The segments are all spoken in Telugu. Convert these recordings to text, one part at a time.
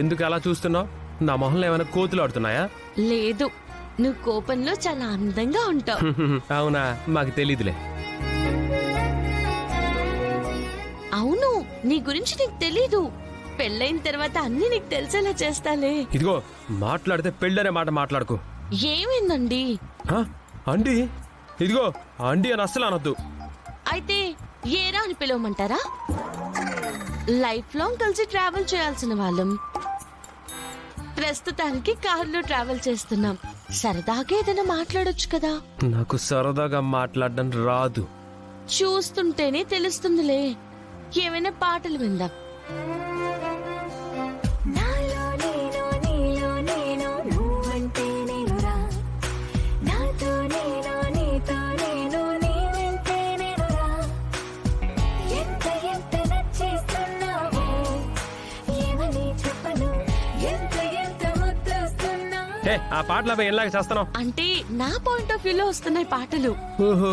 ఎందుకు అలా చూస్తున్నావు? నా మొహంలో ఏమైనా కోతులు ఆడుతున్నాయా? లేదు, నువ్వు కోపంలో చాలా అందంగా ఉంటావు. అవునా? మాకు తెలీదులే. అవును, నీ గురించి నీకు తెలీదు. పెళ్ళైన తర్వాత అన్ని నీకు తెలిసేలా చేస్తాలే. ఇదిగో, మాట్లాడితే పెళ్ళనే మాట మాట్లాడుకో. ఏమైందండి? హ? అండి? ఇదిగో, అండి అని అస్సలు అనొద్దు. అయితే ఏరా అని పిలవమంటారా? లైఫ్ లాంగ్ కలిసి ట్రావెల్ చేయాల్సిన వాళ్ళం ప్రస్తుతానికి కారులో ట్రావెల్ చేస్తున్నాం. సరదాగా ఏదైనా మాట్లాడొచ్చు కదా. నాకు సరదాగా మాట్లాడడం రాదు. చూస్తుంటేనే తెలుస్తుందిలే. ఏమైనా పాటలు విందాం. ఆ పాటలు అవి ఎలాగ చేస్తాను అంటే నా పాయింట్ ఆఫ్ వ్యూలో వస్తున్నాయి పాటలు. ఓహో,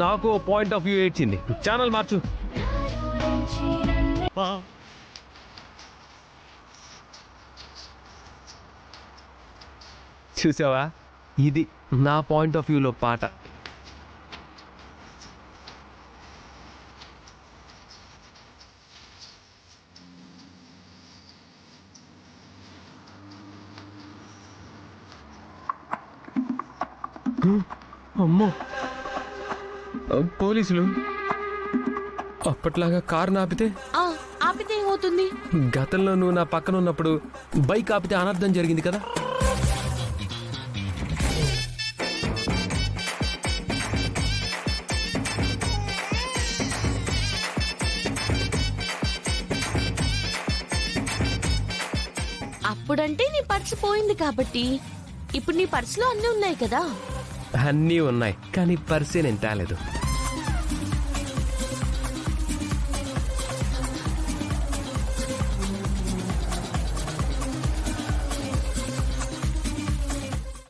నాకు పాయింట్ ఆఫ్ వ్యూ ఇచ్చింది. ఛానల్ మార్చు. చూసావా, ఇది నా పాయింట్ ఆఫ్ వ్యూలో పాట. అమ్మో, పోలీసులు. అప్పట్లాగా కారు ఆపితే? ఆపితే ఏమవుతుంది? గతంలో నువ్వు నా పక్కన ఉన్నప్పుడు బైక్ ఆపితే అనర్థం జరిగింది కదా. అప్పుడంటే నీ పర్సు పోయింది కాబట్టి. ఇప్పుడు నీ పర్సులో అన్నీ ఉన్నాయి కదా. అన్నీ ఉన్నాయి, కానీ పర్సే నేను తేలేదు.